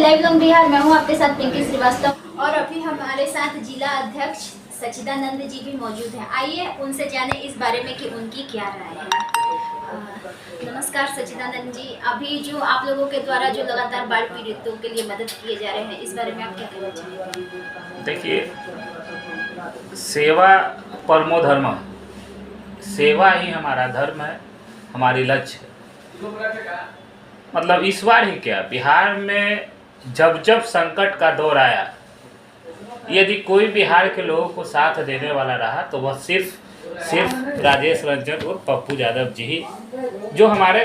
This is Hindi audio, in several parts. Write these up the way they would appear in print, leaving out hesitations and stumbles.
लाइव लॉन्ग बिहार, मैं हूँ आपके साथ पिंकी श्रीवास्तव और अभी हमारे साथ जिला अध्यक्ष सचिदानंद जी भी मौजूद हैं। आइए उनसे जाने इस बारे में कि उनकी क्या राय है। नमस्कार सचिदानंद जी, अभी जो आप लोगों के द्वारा जो लगातार बाढ़ पीड़ितों के लिए मदद किए जा रहे हैं, इस बारे में आप क्या कहना चाहेंगे? देखिए, सेवा परमो धर्म, सेवा ही हमारा धर्म है, हमारी लक्ष्य है। मतलब इस बार ही क्या, बिहार में जब जब संकट का दौर आया, यदि कोई बिहार के लोगों को साथ देने वाला रहा तो वह सिर्फ राजेश रंजन और पप्पू यादव जी ही, जो हमारे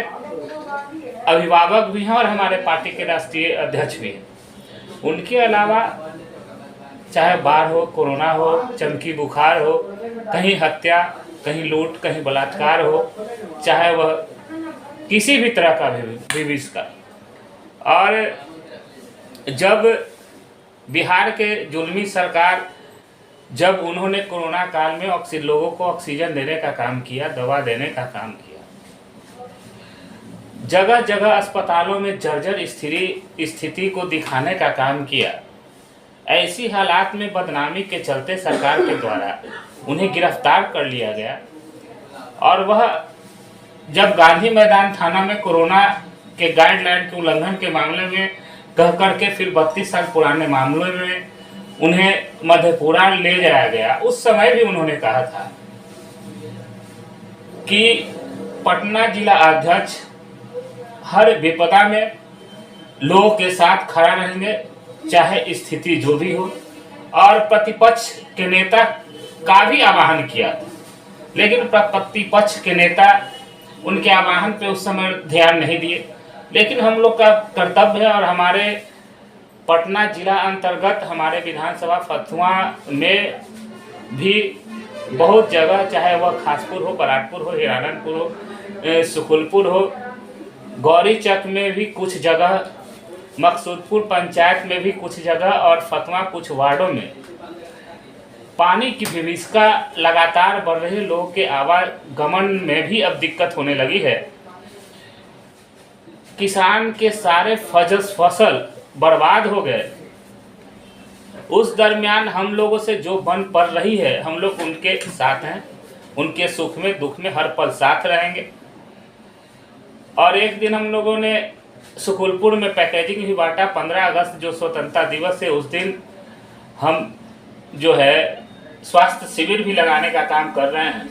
अभिभावक भी हैं और हमारे पार्टी के राष्ट्रीय अध्यक्ष भी हैं। उनके अलावा चाहे बाढ़ हो, कोरोना हो, चमकी बुखार हो, कहीं हत्या, कहीं लूट, कहीं बलात्कार हो, चाहे वह किसी भी तरह का भी विषय का। और जब बिहार के जुल्मी सरकार, जब उन्होंने कोरोना काल में लोगों को ऑक्सीजन देने का काम किया, दवा देने का काम किया, जगह जगह अस्पतालों में जर्जर स्थिति को दिखाने का काम किया, ऐसी हालात में बदनामी के चलते सरकार के द्वारा उन्हें गिरफ्तार कर लिया गया। और वह जब गांधी मैदान थाना में कोरोना के गाइडलाइन के उल्लंघन के मामले में कह करके फिर 32 साल पुराने मामलों में उन्हें मधेपुरा ले जाया गया, उस समय भी उन्होंने कहा था कि पटना जिला अध्यक्ष हर विपदा में लोगों के साथ खड़ा रहेंगे, चाहे स्थिति जो भी हो। और प्रतिपक्ष के नेता का भी आह्वान किया था, लेकिन प्रतिपक्ष के नेता उनके आह्वान पे उस समय ध्यान नहीं दिए। लेकिन हम लोग का कर्तव्य है, और हमारे पटना जिला अंतर्गत हमारे विधानसभा फतुहा में भी बहुत जगह, चाहे वह खासपुर हो, बराटपुर हो, हिराननपुर हो, सुकुलपुर हो, गौरीचक में भी कुछ जगह, मकसूदपुर पंचायत में भी कुछ जगह, और फतुहा कुछ वार्डों में पानी की विभीषिका लगातार बढ़ रही, लोगों के आवागमन में भी अब दिक्कत होने लगी है। किसान के सारे फसल बर्बाद हो गए। उस दरमियान हम लोगों से जो बन पड़ रही है, हम लोग उनके साथ हैं, उनके सुख में दुख में हर पल साथ रहेंगे। और एक दिन हम लोगों ने सुकुलपुर में पैकेजिंग भी बांटा। 15 अगस्त जो स्वतंत्रता दिवस है, उस दिन हम जो है स्वास्थ्य शिविर भी लगाने का काम कर रहे हैं।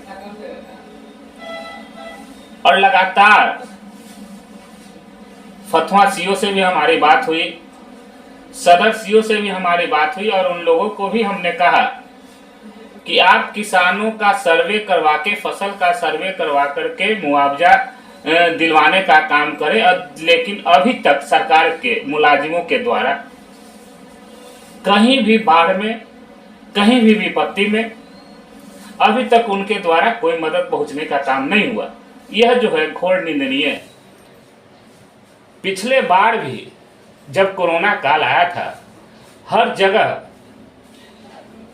और लगातार फतुहा सीओ से भी हमारी बात हुई, सदर सीओ से भी हमारी बात हुई, और उन लोगों को भी हमने कहा कि आप किसानों का सर्वे करवा के, फसल का सर्वे करवा करके मुआवजा दिलवाने का काम करें। लेकिन अभी तक सरकार के मुलाजिमों के द्वारा कहीं भी बाढ़ में, कहीं भी विपत्ति में अभी तक उनके द्वारा कोई मदद पहुंचने का काम नहीं हुआ। यह जो है घोर निंदनीय है। पिछले बार भी जब कोरोना काल आया था, हर जगह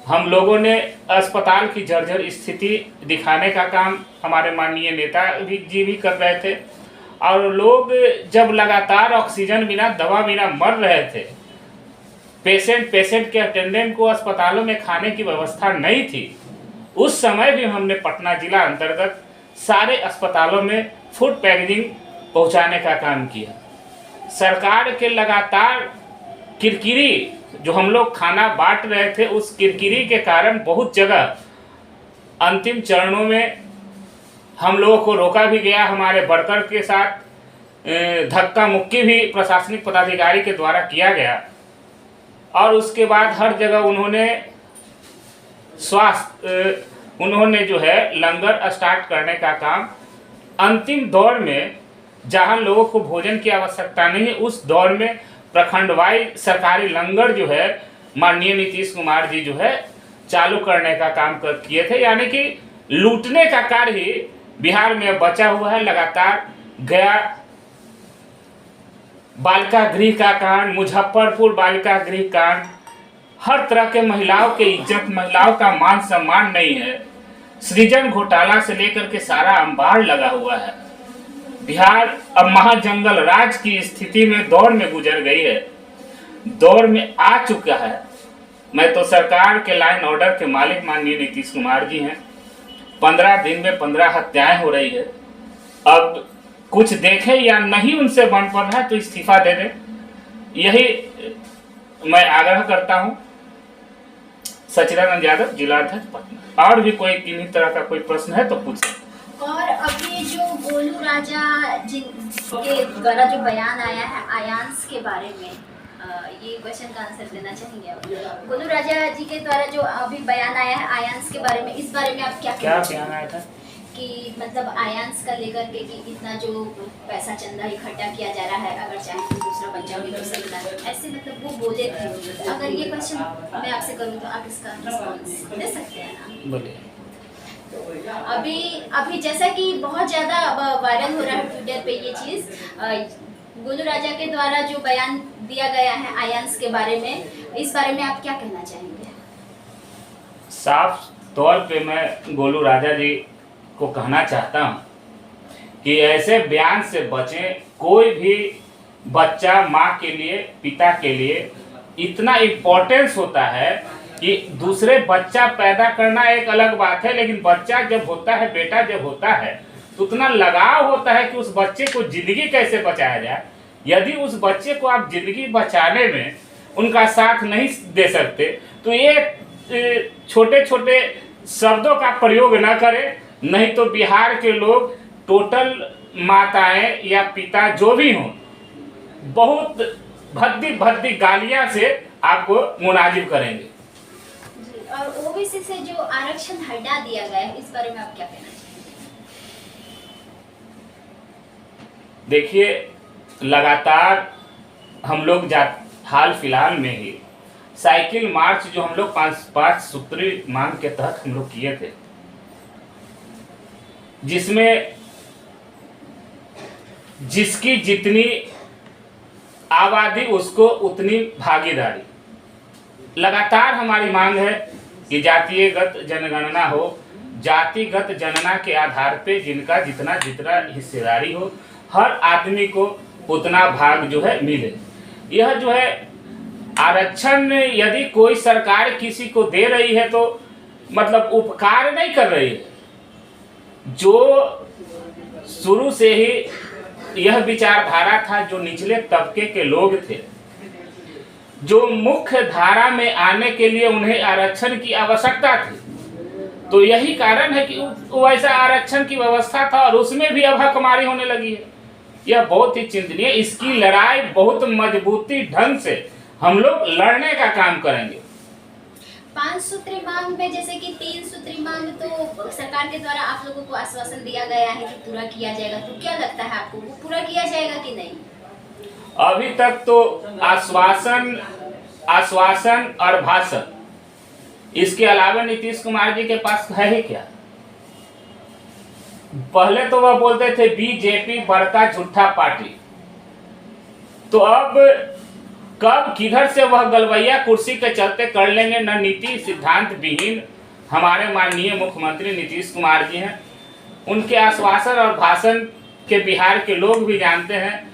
हम लोगों ने अस्पताल की जर्जर स्थिति दिखाने का काम हमारे माननीय नेता जी भी कर रहे थे। और लोग जब लगातार ऑक्सीजन बिना, दवा बिना मर रहे थे, पेशेंट के अटेंडेंट को अस्पतालों में खाने की व्यवस्था नहीं थी, उस समय भी हमने पटना जिला अंतर्गत सारे अस्पतालों में फूड पैकेजिंग पहुंचाने का काम किया। सरकार के लगातार किरकिरी, जो हम लोग खाना बांट रहे थे, उस किरकिरी के कारण बहुत जगह अंतिम चरणों में हम लोगों को रोका भी गया। हमारे वर्कर के साथ धक्का मुक्की भी प्रशासनिक पदाधिकारी के द्वारा किया गया। और उसके बाद हर जगह उन्होंने जो है लंगर स्टार्ट करने का काम, अंतिम दौर में जहां लोगों को भोजन की आवश्यकता नहीं है, उस दौर में प्रखंडवाई सरकारी लंगर जो है माननीय नीतीश कुमार जी जो है चालू करने का काम किए थे। यानी कि लूटने का कार्य ही बिहार में बचा हुआ है। लगातार गया बालिका गृह का कांड, मुजफ्फरपुर बालिका गृह कांड, हर तरह के महिलाओं के इज्जत, महिलाओं का मान सम्मान नहीं है। सृजन घोटाला से लेकर के सारा अंबार लगा हुआ है। बिहार अब महाजंगल राज की स्थिति में दौर में गुजर गई है। दौर में आ चुका है। मैं तो सरकार के लाइन ऑर्डर के मालिक माननीय नीतीश कुमार जी हैं। 15 दिन में 15 हत्याएं हो रही है। अब कुछ देखे या नहीं उनसे बन पड़ रहा है तो इस्तीफा दे दे, यही मैं आग्रह करता हूं। सचिदानंद यादव, जिला अध्यक्ष पटना। और भी कोई किन्हीं तरह का कोई प्रश्न है तो पूछ। और अभी जो गोलू राजा जिनके द्वारा जो बयान आया है आयांश के बारे में, ये क्वेश्चन का आंसर देना चाहेंगे आप? गोलू राजा जी के द्वारा जो अभी बयान आया है आयांश के बारे में, इस बारे में आप क्या बयान आया था कि मतलब आयांश का लेकर के कि इतना जो पैसा चंदा इकट्ठा किया जा रहा है, अगर चाहे तो दूसरा बच्चा भी हो सकता है, ऐसे मतलब वो बोले थे। अगर ये क्वेश्चन मैं आपसे करूँ तो आप इसका रिस्पॉन्स दे सकते हैं ना? बोलिए। अभी जैसा कि बहुत ज़्यादा वायरल हो रहा है ट्विटर पे ये चीज़, गोलू राजा के द्वारा जो बयान दिया गया है आयांश के बारे में, इस बारे में आप क्या कहना चाहेंगे? साफ तौर पे मैं गोलू राजा जी को कहना चाहता हूं कि ऐसे बयान से बचें। कोई भी बच्चा माँ के लिए, पिता के लिए इतना इम्पोर्टेंस होता है कि दूसरे बच्चा पैदा करना एक अलग बात है, लेकिन बच्चा जब होता है, बेटा जब होता है तो उतना लगाव होता है कि उस बच्चे को जिंदगी कैसे बचाया जाए। यदि उस बच्चे को आप जिंदगी बचाने में उनका साथ नहीं दे सकते तो ये छोटे छोटे शब्दों का प्रयोग ना करें, नहीं तो बिहार के लोग टोटल माताएं या पिता जो भी हों बहुत भद्दी भद्दी गालियां से आपको मुनाजिब करेंगे। और ओबीसी से जो आरक्षण हटा दिया गया है, इस बारे में आप क्या कहना चाहेंगे? देखिए, लगातार हम लोग हाल फिलहाल में ही साइकिल मार्च जो हम लोग 5 सूत्री मांग के तहत हम लोग किए थे, जिसमें जिसकी जितनी आबादी उसको उतनी भागीदारी। लगातार हमारी मांग है कि जातीयगत जनगणना हो, जातिगत जनगणना के आधार पे जिनका जितना जितना हिस्सेदारी हो, हर आदमी को उतना भाग जो है मिले। यह जो है आरक्षण यदि कोई सरकार किसी को दे रही है तो मतलब उपकार नहीं कर रही है। जो शुरू से ही यह विचारधारा था, जो निचले तबके के लोग थे, जो मुख्य धारा में आने के लिए उन्हें आरक्षण की आवश्यकता थी, तो यही कारण है कि वैसा आरक्षण की व्यवस्था था और उसमें भी अब हकमारी होने लगी है। यह बहुत ही चिंतनीय। इसकी लड़ाई बहुत मजबूती ढंग से हम लोग लड़ने का काम करेंगे। 5 सूत्री मांग में जैसे कि 3 सूत्री मांग तो सरकार के द्वारा आप लोगों को आश्वासन दिया गया है कि पूरा किया जाएगा, तो क्या लगता है आपको वो पूरा किया जाएगा कि नहीं? अभी तक तो आश्वासन और भाषण, इसके अलावा नीतीश कुमार जी के पास है ही क्या? पहले तो वह बोलते थे बीजेपी बड़का झूठा पार्टी, तो अब कब किधर से वह गलवैया कुर्सी के चलते कर लेंगे। न नीति सिद्धांत विहीन हमारे माननीय मुख्यमंत्री नीतीश कुमार जी हैं। उनके आश्वासन और भाषण के बिहार के लोग भी जानते हैं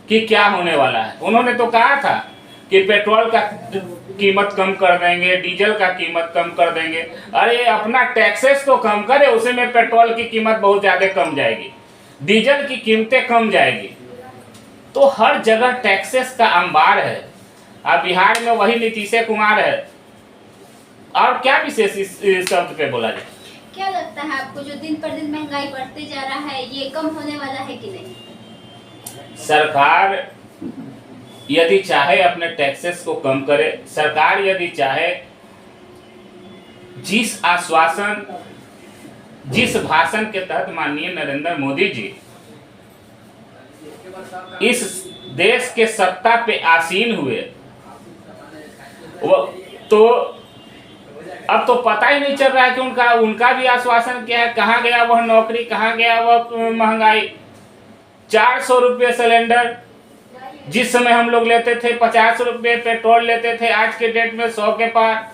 कि क्या होने वाला है। उन्होंने तो कहा था कि पेट्रोल का कीमत कम कर देंगे, डीजल का कीमत कम कर देंगे। अरे अपना टैक्सेस तो कम करे, उसे में पेट्रोल की कीमत बहुत ज़्यादा कम जाएगी, डीजल की कीमतें कम जाएगी। तो हर जगह टैक्सेस का अंबार है। अब बिहार में वही नीतीश कुमार है, और क्या विशेष इस शब्द पे बोला जाए? क्या लगता है आपको जो दिन पर दिन महंगाई बढ़ते जा रहा है, ये कम होने वाला है कि नहीं? सरकार यदि चाहे अपने टैक्सेस को कम करे, सरकार यदि चाहे जिस आश्वासन, जिस भाषण के तहत माननीय नरेंद्र मोदी जी इस देश के सत्ता पे आसीन हुए, वो तो अब तो पता ही नहीं चल रहा है कि उनका भी आश्वासन क्या है। कहाँ गया वह नौकरी, कहाँ गया वह महंगाई। 400 रुपये सिलेंडर, जिस समय हम लोग लेते थे 50 रुपये पेट्रोल लेते थे, आज के डेट में 100 के पार।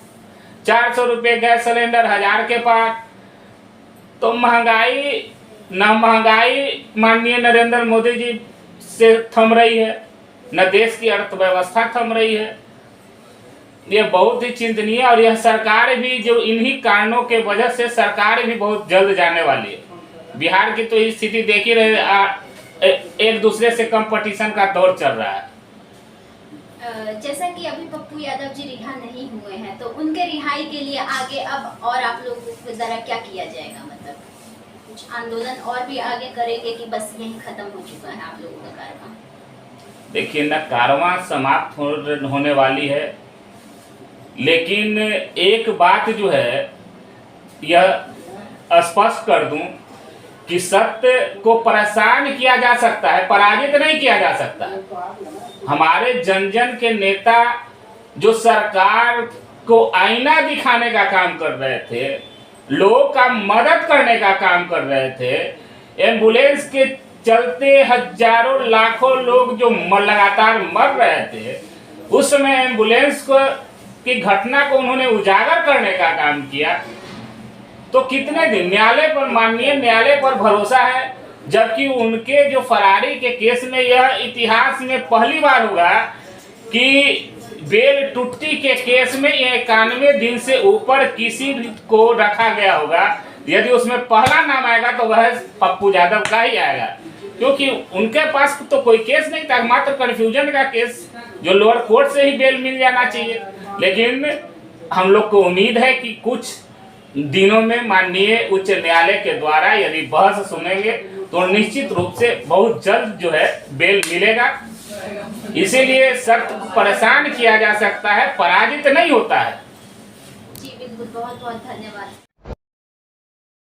400 रुपये गैस सिलेंडर, 1000 के पार। तो महंगाई माननीय नरेंद्र मोदी जी से थम रही है, न देश की अर्थव्यवस्था थम रही है। ये बहुत ही चिंतनीय है और यह सरकार भी जो इन्हीं कारणों के वजह से सरकार भी बहुत जल्द जाने वाली है। बिहार की तो स्थिति देख ही रहे, एक दूसरे से कंपटीशन का दौर चल रहा है। जैसा कि अभी पप्पू यादव जी रिहा नहीं हुए हैं, तो उनके रिहाई के लिए आगे अब और आप लोगों के द्वारा क्या किया जाएगा? मतलब कुछ आंदोलन और भी आगे करेंगे कि बस यही खत्म हो चुका है आप लोगों का कारवां? देखिए, न कारवां समाप्त होने वाली है, लेकिन एक बात जो है यह स्पष्ट कर दूं कि सत्य को परेशान किया जा सकता है, पराजित नहीं किया जा सकता। हमारे जन जन के नेता जो सरकार को आईना दिखाने का काम कर रहे थे, लोगों का मदद करने का काम कर रहे थे, एम्बुलेंस के चलते हजारों लाखों लोग जो लगातार मर रहे थे, उस समय एम्बुलेंस की घटना को उन्होंने उजागर करने का काम किया। तो कितने दिन न्यायालय पर, माननीय न्यायालय पर भरोसा है, जबकि उनके जो फरारी के केस में यह इतिहास में पहली बार होगा कि बेल टुट्टी के केस में 91 दिन से ऊपर किसी को रखा गया होगा। यदि उसमें पहला नाम आएगा तो वह पप्पू यादव का ही आएगा, क्योंकि उनके पास तो कोई केस नहीं था, मात्र कन्फ्यूजन का केस जो लोअर कोर्ट से ही बेल मिल जाना चाहिए। लेकिन हम लोग को उम्मीद है कि कुछ दिनों में माननीय उच्च न्यायालय के द्वारा यदि बहस सुनेंगे तो निश्चित रूप से बहुत जल्द जो है बेल मिलेगा। इसीलिए सत्य को परेशान किया जा सकता है, पराजित नहीं होता है। जी बिल्कुल, बहुत बहुत धन्यवाद।